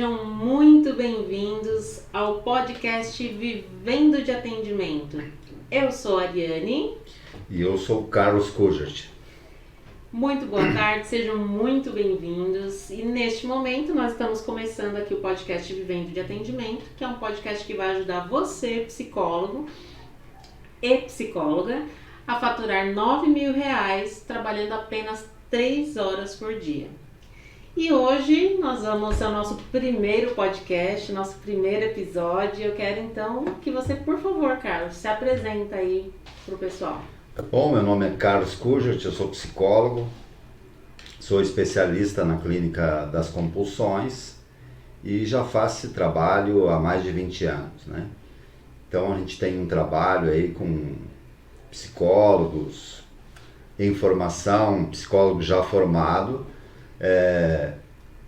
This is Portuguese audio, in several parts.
Sejam muito bem-vindos ao podcast Vivendo de Atendimento. Eu sou a Ariane. E eu sou o Carlos Kujat. Muito boa tarde, sejam muito bem-vindos. E neste momento nós estamos começando aqui o podcast Vivendo de Atendimento, que é um podcast que vai ajudar você, psicólogo e psicóloga, a faturar R$9.000 trabalhando apenas 3 horas por dia. E hoje nós vamos ao nosso primeiro podcast, nosso primeiro episódio. Eu quero então que você, por favor, Carlos, se apresenta aí pro pessoal. Bom, meu nome é Carlos Kujat, eu sou psicólogo, sou especialista na clínica das compulsões e já faço esse trabalho há mais de 20 anos, né? Então a gente tem um trabalho aí com psicólogos em formação, psicólogo já formado,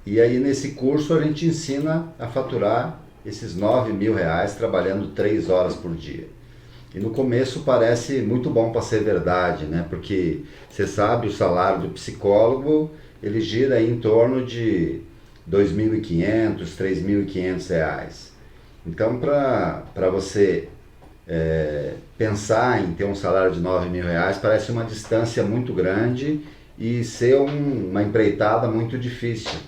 e aí nesse curso a gente ensina a faturar esses R$9.000 trabalhando 3 horas por dia. E no começo parece muito bom para ser verdade, né? Porque você sabe, o salário do psicólogo, ele gira aí em torno de R$2.500, R$3.500. Então, para você pensar em ter um salário de R$9.000, parece uma distância muito grande e ser uma empreitada muito difícil.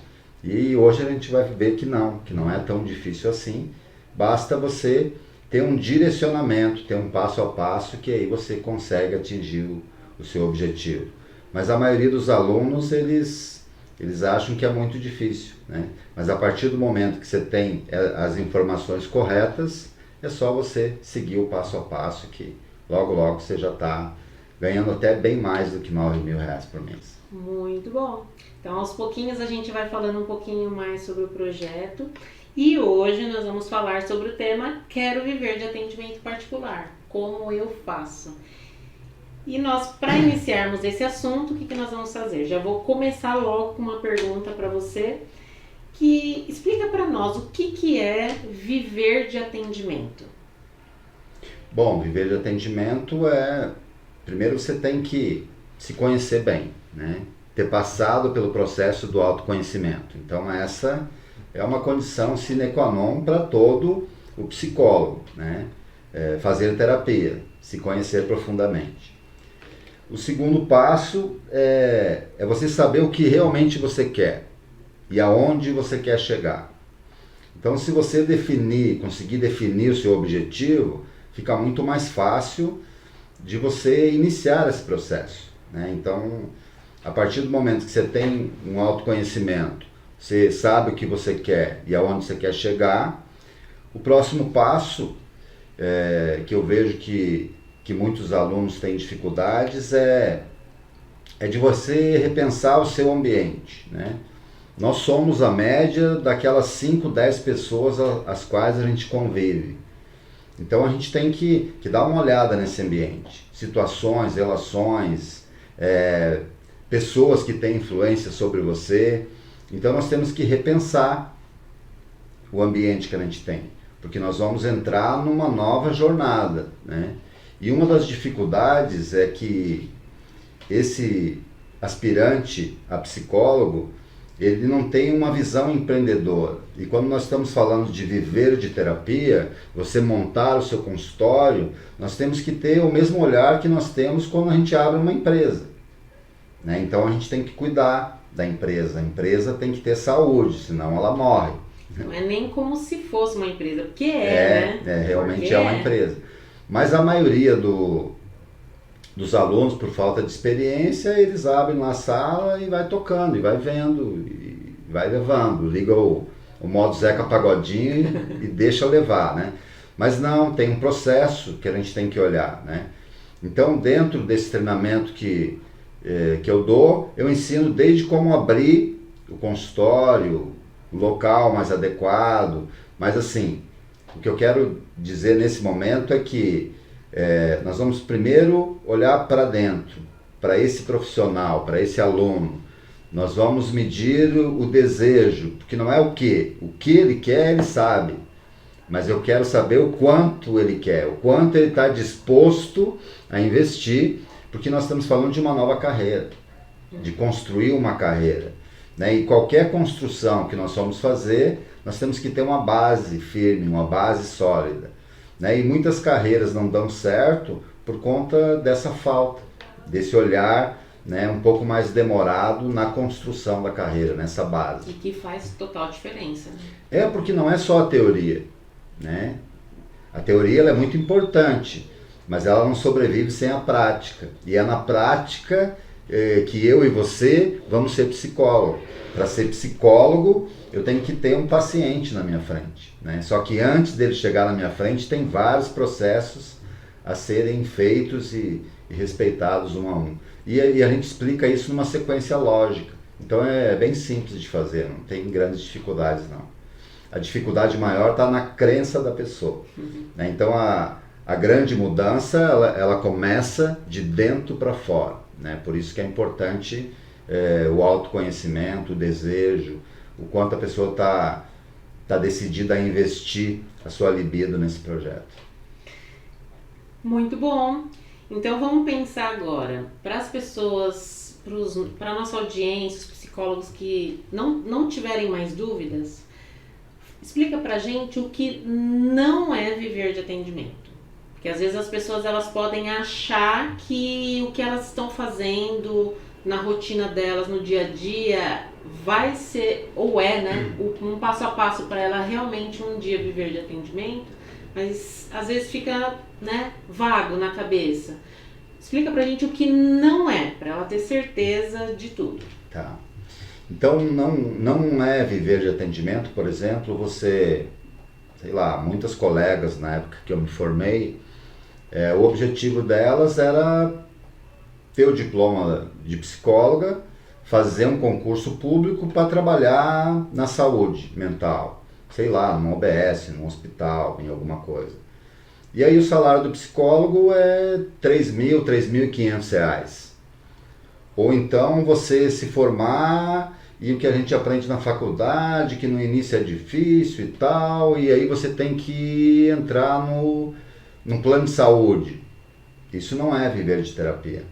E hoje a gente vai ver que não é tão difícil assim. Basta você ter um direcionamento, ter um passo a passo, que aí você consegue atingir o seu objetivo. Mas a maioria dos alunos, eles acham que é muito difícil, né? Mas a partir do momento que você tem as informações corretas, é só você seguir o passo a passo, que logo você já está ganhando até bem mais do que R$9.000 por mês. Muito bom. Então, aos pouquinhos a gente vai falando um pouquinho mais sobre o projeto. E hoje nós vamos falar sobre o tema Quero Viver de Atendimento Particular, como eu faço. E nós, para iniciarmos esse assunto, o que nós vamos fazer? Já vou começar logo com uma pergunta para você, que explica para nós o que é viver de atendimento. Bom, viver de atendimento primeiro você tem que se conhecer bem, né? Ter passado pelo processo do autoconhecimento. Então essa é uma condição sine qua non para todo o psicólogo, né? Fazer terapia, se conhecer profundamente. O segundo passo é você saber o que realmente você quer e aonde você quer chegar. Então, se você conseguir definir o seu objetivo, fica muito mais fácil de você iniciar esse processo, né? Então, a partir do momento que você tem um autoconhecimento, você sabe o que você quer e aonde você quer chegar, o próximo passo, que eu vejo que muitos alunos têm dificuldades, é de você repensar o seu ambiente, né? Nós somos a média daquelas 5, 10 pessoas às quais a gente convive. Então a gente tem que dar uma olhada nesse ambiente. Situações, relações, pessoas que têm influência sobre você. Então nós temos que repensar o ambiente que a gente tem, porque nós vamos entrar numa nova jornada, né? E uma das dificuldades é que esse aspirante a psicólogo, ele não tem uma visão empreendedora. E quando nós estamos falando de viver de terapia, você montar o seu consultório, nós temos que ter o mesmo olhar que nós temos quando a gente abre uma empresa, né? Então a gente tem que cuidar da empresa. A empresa tem que ter saúde, senão ela morre. Não é nem como se fosse uma empresa, porque né? Realmente porque é uma empresa. Mas a maioria dos alunos, por falta de experiência, eles abrem lá a sala e vai tocando, e vai vendo, e vai levando. Liga o modo Zeca Pagodinho e deixa levar, né? Mas não, tem um processo que a gente tem que olhar, né? Então, dentro desse treinamento que eu dou, eu ensino desde como abrir o consultório, o local mais adequado. Mas assim, o que eu quero dizer nesse momento é que nós vamos primeiro olhar para dentro, para esse profissional, para esse aluno. Nós vamos medir o desejo, porque não é o que ele quer, ele sabe. Mas eu quero saber o quanto ele quer, o quanto ele está disposto a investir, porque nós estamos falando de uma nova carreira, de construir uma carreira. né? E qualquer construção que nós vamos fazer, nós temos que ter uma base firme, uma base sólida, né? E muitas carreiras não dão certo por conta dessa falta, desse olhar, né, um pouco mais demorado na construção da carreira, nessa base. E que faz total diferença. Porque não é só a teoria, né? A teoria ela é muito importante, mas ela não sobrevive sem a prática. E é na prática que eu e você vamos ser psicólogo. Para ser psicólogo, eu tenho que ter um paciente na minha frente, né? Só que antes dele chegar na minha frente, tem vários processos a serem feitos e respeitados um a um. E a gente explica isso numa sequência lógica. Então é bem simples de fazer, não tem grandes dificuldades não. A dificuldade maior está na crença da pessoa. Né? Então a grande mudança ela começa de dentro para fora. Né? Por isso que é importante o autoconhecimento, o desejo, o quanto a pessoa está decidida a investir a sua libido nesse projeto. Muito bom. Então vamos pensar agora, para as pessoas, para a nossa audiência, os psicólogos que não tiverem mais dúvidas, explica pra gente o que não é viver de atendimento. Porque às vezes as pessoas elas podem achar que o que elas estão fazendo na rotina delas, no dia a dia, vai ser, ou né, um passo a passo para ela realmente um dia viver de atendimento, mas às vezes fica, né, vago na cabeça. Explica pra gente o que não é, para ela ter certeza de tudo. Tá. Então não é viver de atendimento, por exemplo, você, sei lá, muitas colegas na época que eu me formei, o objetivo delas era ter o diploma de psicóloga, fazer um concurso público para trabalhar na saúde mental, sei lá, numa OBS, num hospital, em alguma coisa. E aí o salário do psicólogo é R$3.000, R$3.500. Ou então você se formar e o que a gente aprende na faculdade, que no início é difícil e tal, e aí você tem que entrar num plano de saúde. Isso não é viver de terapia.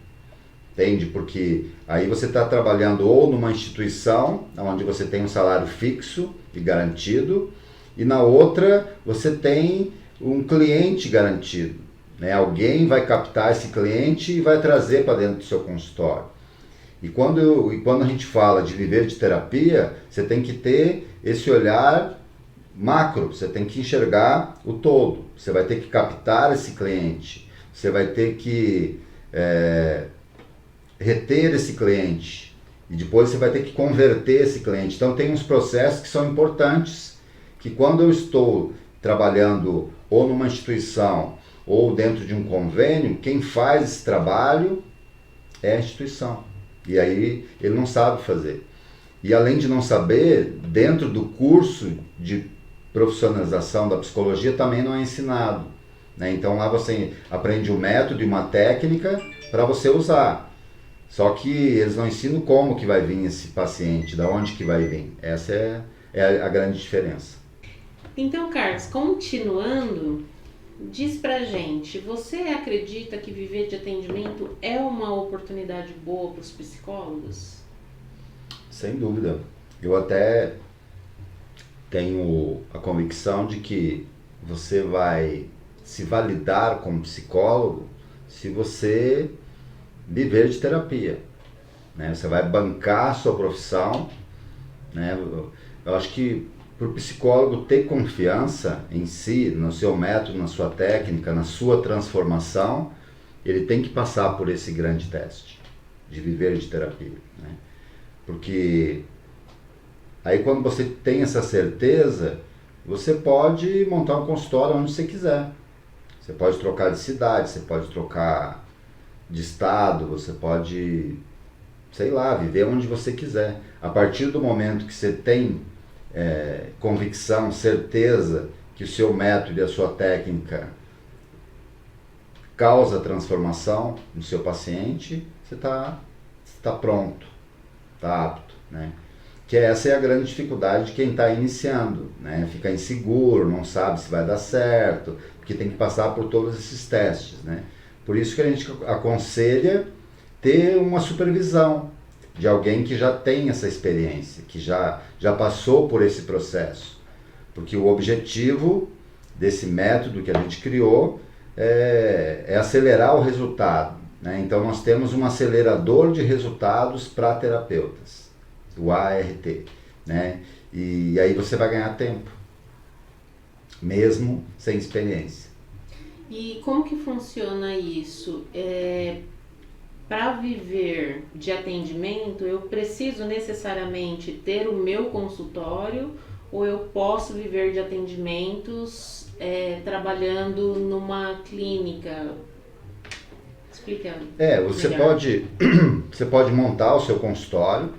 Entende? Porque aí você está trabalhando ou numa instituição, onde você tem um salário fixo e garantido, e na outra você tem um cliente garantido. Né? Alguém vai captar esse cliente e vai trazer para dentro do seu consultório. E quando a gente fala de viver de terapia, você tem que ter esse olhar macro, você tem que enxergar o todo. Você vai ter que captar esse cliente, você vai ter que reter esse cliente e depois você vai ter que converter esse cliente. Então tem uns processos que são importantes, que quando eu estou trabalhando ou numa instituição ou dentro de um convênio, quem faz esse trabalho é a instituição. E aí ele não sabe fazer. E além de não saber, dentro do curso de profissionalização da psicologia também não é ensinado. Né? Então lá você aprende um método e uma técnica para você usar. Só que eles não ensinam como que vai vir esse paciente, de onde que vai vir. Essa é a grande diferença. Então, Carlos, continuando, diz pra gente, você acredita que viver de atendimento é uma oportunidade boa para os psicólogos? Sem dúvida. Eu até tenho a convicção de que você vai se validar como psicólogo se você viver de terapia. Né? Você vai bancar a sua profissão. Né? Eu acho que para o psicólogo ter confiança em si, no seu método, na sua técnica, na sua transformação, ele tem que passar por esse grande teste de viver de terapia. Né? Porque aí quando você tem essa certeza, você pode montar um consultório onde você quiser. Você pode trocar de cidade, você pode trocar de estado, você pode, sei lá, viver onde você quiser. A partir do momento que você tem convicção, certeza que o seu método e a sua técnica causa transformação no seu paciente, você está pronto, está apto. Né? Que essa é a grande dificuldade de quem está iniciando. Né? Fica inseguro, não sabe se vai dar certo, porque tem que passar por todos esses testes. Né? Por isso que a gente aconselha ter uma supervisão, de alguém que já tem essa experiência, que já passou por esse processo. Porque o objetivo desse método que a gente criou é acelerar o resultado, né? Então nós temos um acelerador de resultados para terapeutas, o ART, né? E aí você vai ganhar tempo, mesmo sem experiência. E como que funciona isso? Para viver de atendimento, eu preciso necessariamente ter o meu consultório ou eu posso viver de atendimentos trabalhando numa clínica? Explica. Você pode montar o seu consultório,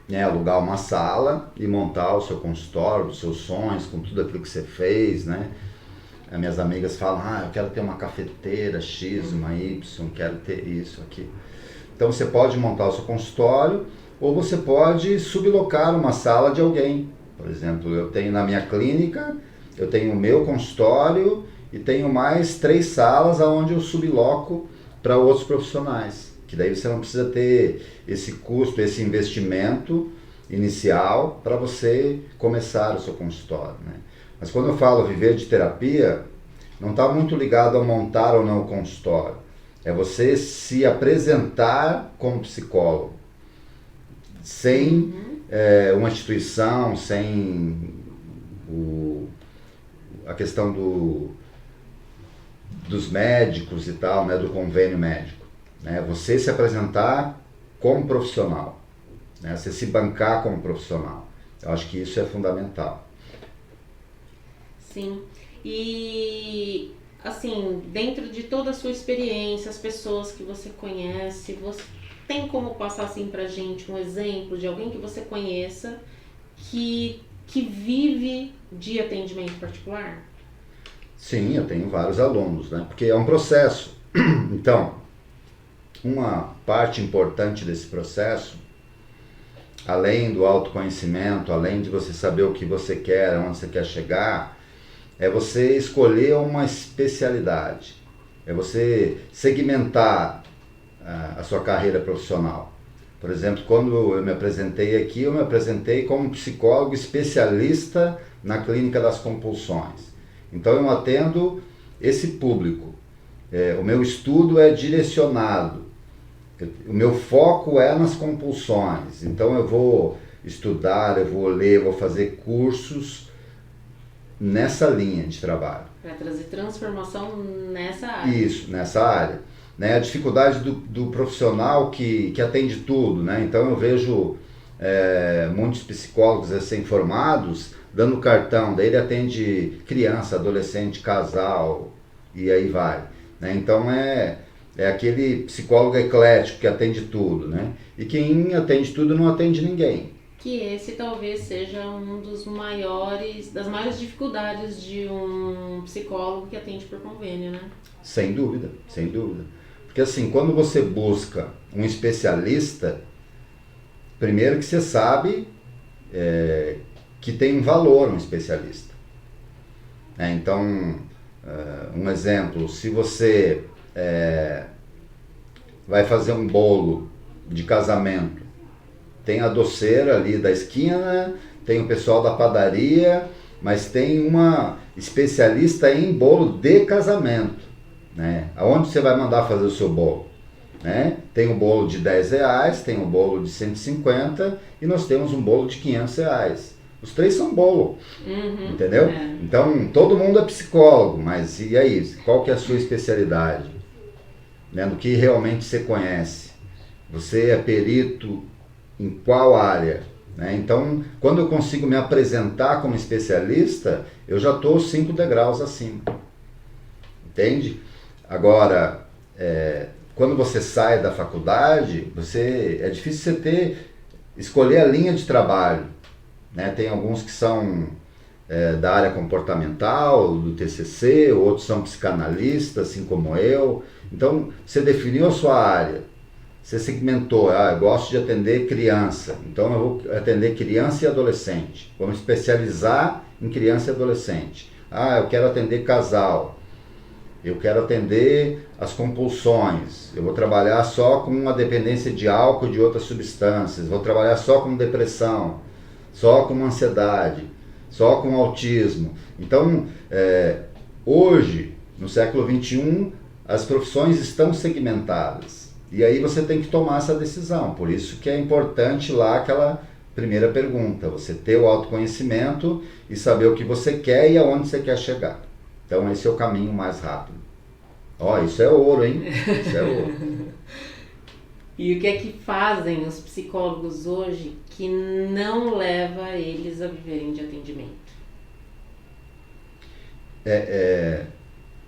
né, alugar uma sala e montar o seu consultório, os seus sonhos, com tudo aquilo que você fez, né? As minhas amigas falam, eu quero ter uma cafeteira X, uma Y, quero ter isso aqui. Então você pode montar o seu consultório ou você pode sublocar uma sala de alguém. Por exemplo, eu tenho na minha clínica, eu tenho o meu consultório e tenho mais 3 salas onde eu subloco para outros profissionais. Que daí você não precisa ter esse custo, esse investimento inicial para você começar o seu consultório, né? Mas quando eu falo viver de terapia, não está muito ligado a montar ou não o consultório. É você se apresentar como psicólogo, sem uma instituição, sem a questão dos médicos e tal, né, do convênio médico. Né? Você se apresentar como profissional, né? Você se bancar como profissional. Eu acho que isso é fundamental. Sim, e assim, dentro de toda a sua experiência, as pessoas que você conhece, você tem como passar assim pra gente um exemplo de alguém que você conheça que vive de atendimento particular? Sim, eu tenho vários alunos, né? Porque é um processo. Então, uma parte importante desse processo, além do autoconhecimento, além de você saber o que você quer, onde você quer chegar, é você escolher uma especialidade, é você segmentar a sua carreira profissional. Por exemplo, quando eu me apresentei aqui, eu me apresentei como psicólogo especialista na clínica das compulsões. Então eu atendo esse público, o meu estudo é direcionado, o meu foco é nas compulsões, então eu vou estudar, eu vou ler, eu vou fazer cursos nessa linha de trabalho. Para trazer transformação nessa área. Isso, nessa área. Né? A dificuldade do profissional que atende tudo, né? Então eu vejo muitos psicólogos recém-formados dando cartão, daí ele atende criança, adolescente, casal e aí vai. Né? Então é aquele psicólogo eclético que atende tudo, né? E quem atende tudo não atende ninguém. Que esse talvez seja das maiores dificuldades de um psicólogo que atende por convênio, né? Sem dúvida, sem dúvida. Porque assim, quando você busca um especialista, primeiro que você sabe que tem um valor um especialista. Então, um exemplo, se você vai fazer um bolo de casamento, tem a doceira ali da esquina, tem o pessoal da padaria, mas tem uma especialista em bolo de casamento, né? Aonde você vai mandar fazer o seu bolo? Né? Tem o bolo de R$10, tem o bolo de 150 e nós temos um bolo de R$500. Os 3 são bolo, entendeu? Então, todo mundo é psicólogo, mas e aí? Qual que é a sua especialidade? Né? No que realmente você conhece? Você é perito em qual área? Né? Então, quando eu consigo me apresentar como especialista, eu já estou 5 degraus acima. Entende? Agora, quando você sai da faculdade, é difícil você escolher a linha de trabalho. Né? Tem alguns que são da área comportamental, do TCC, outros são psicanalistas, assim como eu. Então, você definiu a sua área, você segmentou, eu gosto de atender criança, então eu vou atender criança e adolescente, vou me especializar em criança e adolescente. Eu quero atender casal. eu quero atender as compulsões, eu vou trabalhar só com uma dependência de álcool e de outras substâncias, vou trabalhar só com depressão, só com ansiedade, só com autismo. Então, hoje, no século XXI, as profissões estão segmentadas. E aí você tem que tomar essa decisão. Por isso que é importante lá aquela primeira pergunta, você ter o autoconhecimento e saber o que você quer e aonde você quer chegar. Então esse é o caminho mais rápido. Isso é ouro, hein? Isso é ouro. E o que é que fazem os psicólogos hoje que não leva eles a viverem de atendimento?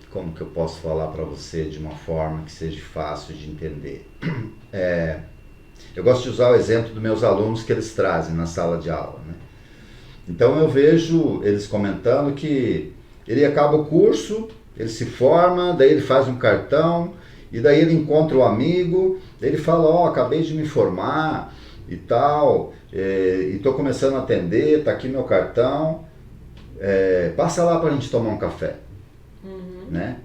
Como que eu posso falar para você de uma forma que seja fácil de entender? Eu gosto de usar o exemplo dos meus alunos que eles trazem na sala de aula, né? Então eu vejo eles comentando que ele acaba o curso, ele se forma, daí ele faz um cartão, e daí ele encontra um amigo, daí ele fala, acabei de me formar e tal, e estou começando a atender, está aqui meu cartão, passa lá para a gente tomar um café. Né?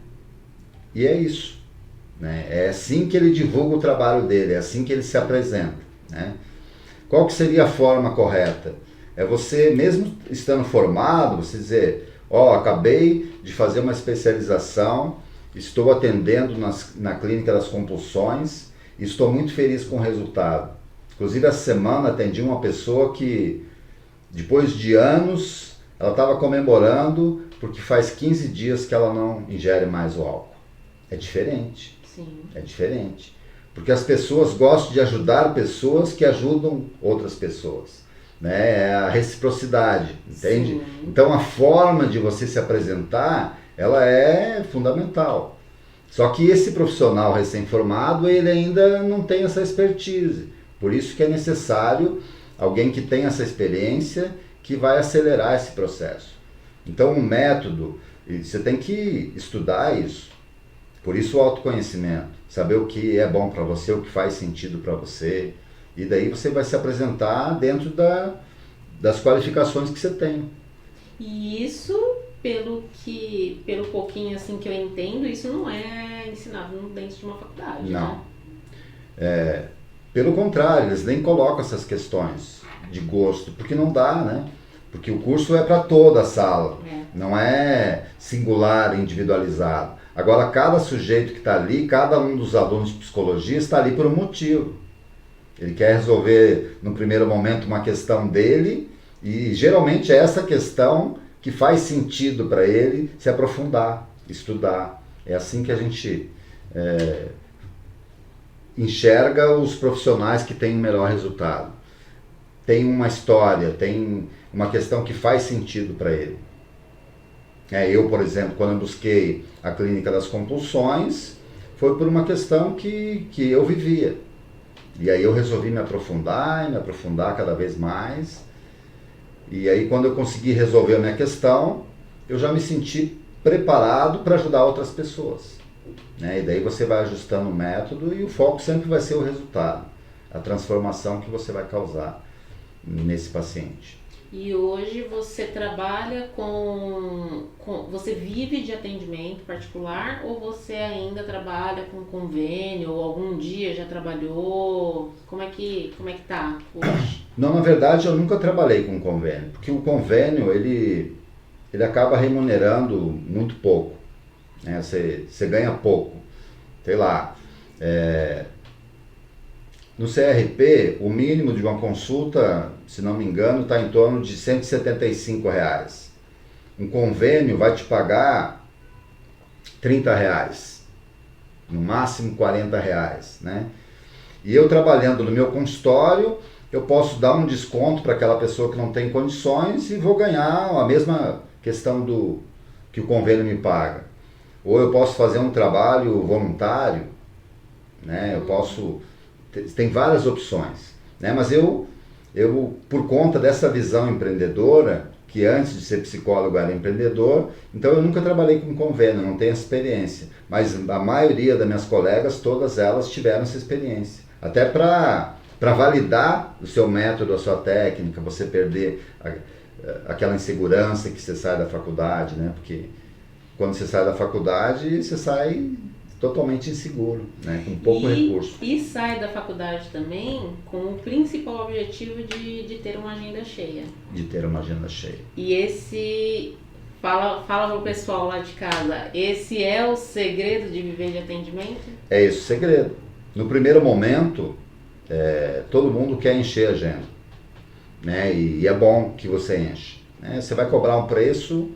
E é isso. Né? É assim que ele divulga o trabalho dele, é assim que ele se apresenta. Né? Qual que seria a forma correta? É você, mesmo estando formado, você dizer, acabei de fazer uma especialização, estou atendendo na clínica das compulsões e estou muito feliz com o resultado. Inclusive, essa semana atendi uma pessoa que, depois de anos, ela estava comemorando porque faz 15 dias que ela não ingere mais o álcool. É diferente. Sim. É diferente. Porque as pessoas gostam de ajudar pessoas que ajudam outras pessoas. Né? É a reciprocidade, entende? Sim. Então a forma de você se apresentar, ela é fundamental. Só que esse profissional recém-formado, ele ainda não tem essa expertise. Por isso que é necessário alguém que tenha essa experiência, que vai acelerar esse processo. Então o método, você tem que estudar isso. Por isso o autoconhecimento, saber o que é bom para você, o que faz sentido para você. E daí você vai se apresentar dentro das qualificações que você tem. E isso, pelo pouquinho assim que eu entendo, isso não é ensinado dentro de uma faculdade. Não. Né? Pelo contrário, eles nem colocam essas questões de gosto, porque não dá, né? Porque o curso é para toda a sala, não é singular, individualizado. Agora, cada sujeito que está ali, cada um dos alunos de psicologia está ali por um motivo. Ele quer resolver, no primeiro momento, uma questão dele, e geralmente é essa questão que faz sentido para ele se aprofundar, estudar. É assim que a gente enxerga os profissionais que têm o melhor resultado. Tem uma história, tem uma questão que faz sentido para ele. Eu, por exemplo, quando eu busquei a clínica das compulsões, foi por uma questão que eu vivia. E aí eu resolvi me aprofundar cada vez mais. E aí quando eu consegui resolver a minha questão, eu já me senti preparado para ajudar outras pessoas. E daí você vai ajustando o método e o foco sempre vai ser o resultado, a transformação que você vai causar nesse paciente. E hoje você trabalha você vive de atendimento particular ou você ainda trabalha com convênio ou algum dia já trabalhou? Como é que tá hoje? Não, na verdade eu nunca trabalhei com convênio, porque o convênio ele acaba remunerando muito pouco, né? Você ganha pouco, sei lá, no CRP, o mínimo de uma consulta, se não me engano, está em torno de R$175. Um convênio vai te pagar R$30, no máximo R$40, né? E eu trabalhando no meu consultório, eu posso dar um desconto para aquela pessoa que não tem condições e vou ganhar a mesma questão que o convênio me paga. Ou eu posso fazer um trabalho voluntário, né? Eu posso... Tem várias opções, né? Mas eu, por conta dessa visão empreendedora, que antes de ser psicólogo era empreendedor, então eu nunca trabalhei com convênio, não tenho experiência. Mas a maioria das minhas colegas, todas elas tiveram essa experiência. Até para validar o seu método, a sua técnica, você perder aquela insegurança que você sai da faculdade, né? Porque quando você sai da faculdade, você sai totalmente inseguro, né? Com pouco recurso. E sai da faculdade também com o principal objetivo de ter uma agenda cheia. De ter uma agenda cheia. E esse... Fala pro pessoal lá de casa, esse é o segredo de viver de atendimento? É esse o segredo. No primeiro momento, todo mundo quer encher a agenda, né? E é bom que você enche, né? Você vai cobrar um preço,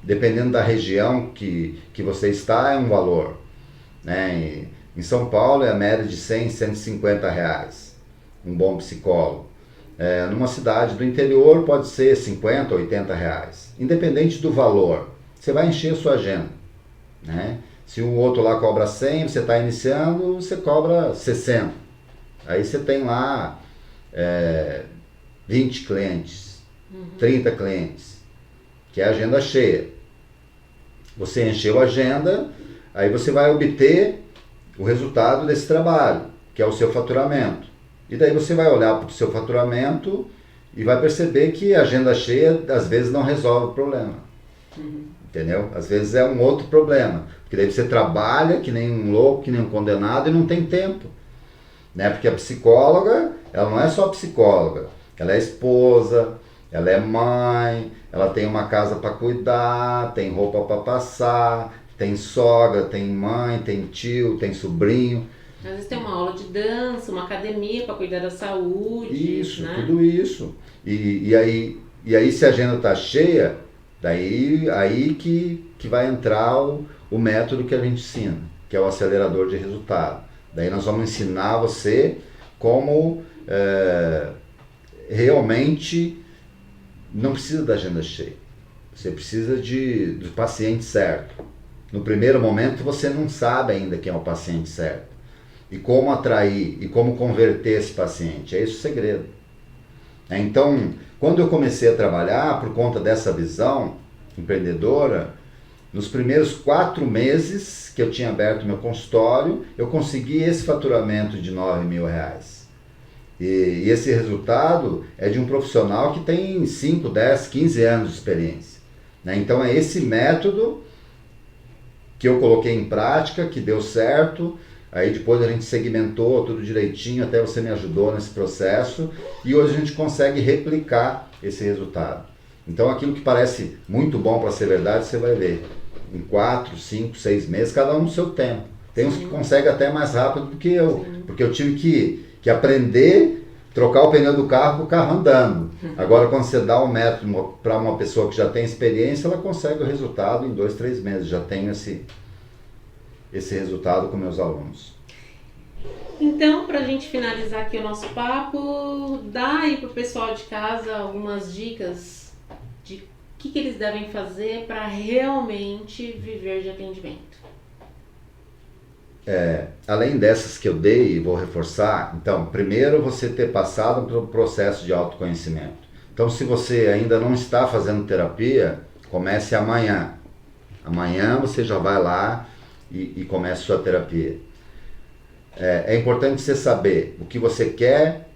dependendo da região que você está, é um valor, né? Em São Paulo é a média de 100, 150 reais, um bom psicólogo. Numa cidade do interior pode ser 50, 80 reais. Independente do valor, você vai encher a sua agenda, né? Se o outro lá cobra 100, você está iniciando, você cobra 60. Aí você tem lá 20 clientes, 30 clientes, que é a agenda cheia. Você encheu a agenda, aí você vai obter o resultado desse trabalho, que é o seu faturamento. E daí você vai olhar para o seu faturamento e vai perceber que a agenda cheia às vezes não resolve o problema. Entendeu? Às vezes é um outro problema. Porque daí você trabalha que nem um louco, que nem um condenado e não tem tempo. Né? Porque a psicóloga, ela não é só psicóloga. Ela é esposa, ela é mãe, ela tem uma casa para cuidar, tem roupa para passar, tem sogra, tem mãe, tem tio, tem sobrinho. Às vezes tem uma aula de dança, uma academia para cuidar da saúde. Isso, né? Tudo isso. E aí se a agenda está cheia, daí aí que vai entrar o método que a gente ensina, que é o acelerador de resultado. Daí nós vamos ensinar você como realmente não precisa da agenda cheia. Você precisa do paciente certo. No primeiro momento você não sabe ainda quem é o paciente certo. E como atrair e como converter esse paciente. É esse o segredo. Então, quando eu comecei a trabalhar, por conta dessa visão empreendedora, nos primeiros 4 meses que eu tinha aberto meu consultório, eu consegui esse faturamento de R$9.000. E esse resultado é de um profissional que tem 5, 10, 15 anos de experiência. Então é esse método que eu coloquei em prática, que deu certo. Aí depois a gente segmentou tudo direitinho, até você me ajudou nesse processo, e hoje a gente consegue replicar esse resultado. Então aquilo que parece muito bom para ser verdade, você vai ver em 4, 5, 6 meses, cada um no seu tempo. Tem uns que conseguem até mais rápido do que eu, porque eu tive que aprender, trocar o pneu do carro com o carro andando. Agora quando você dá um método para uma pessoa que já tem experiência, ela consegue o resultado em 2, 3 meses, já tenho esse resultado com meus alunos. Então, para a gente finalizar aqui o nosso papo, dá aí para o pessoal de casa algumas dicas de o que eles devem fazer para realmente viver de atendimento. Além dessas que eu dei e vou reforçar, então, primeiro você ter passado pelo processo de autoconhecimento. Então, se você ainda não está fazendo terapia, comece amanhã. Amanhã você já vai lá e comece sua terapia. É importante você saber o que você quer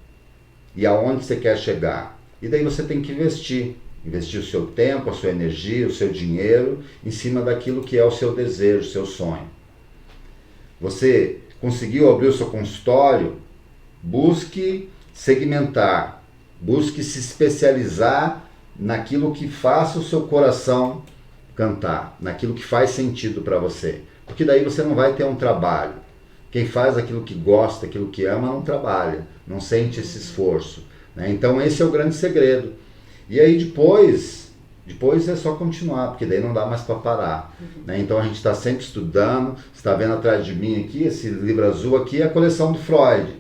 e aonde você quer chegar. E daí você tem que investir o seu tempo, a sua energia, o seu dinheiro em cima daquilo que é o seu desejo, o seu sonho. Você conseguiu abrir o seu consultório? Busque segmentar, busque se especializar naquilo que faça o seu coração cantar, naquilo que faz sentido para você. Porque daí você não vai ter um trabalho. Quem faz aquilo que gosta, aquilo que ama, não trabalha, não sente esse esforço. Né? Então esse é o grande segredo. E aí depois é só continuar, porque daí não dá mais para parar. Né? Então a gente está sempre estudando. Você está vendo atrás de mim aqui, esse livro azul aqui é a coleção do Freud.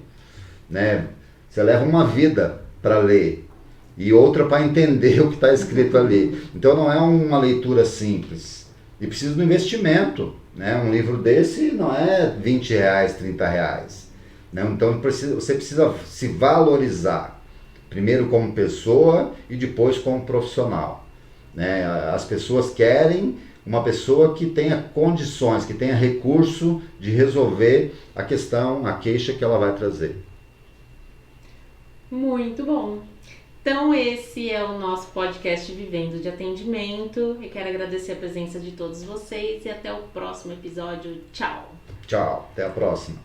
Né? Você leva uma vida para ler e outra para entender o que está escrito ali. Então não é uma leitura simples. E precisa do investimento. Né? Um livro desse não é R$20, R$30. Né? Então você precisa se valorizar. Primeiro como pessoa e depois como profissional. Né? As pessoas querem uma pessoa que tenha condições, que tenha recurso de resolver a questão, a queixa que ela vai trazer. Muito bom. Então esse é o nosso podcast Vivendo de Atendimento. Eu quero agradecer a presença de todos vocês e até o próximo episódio. Tchau! Tchau, até a próxima.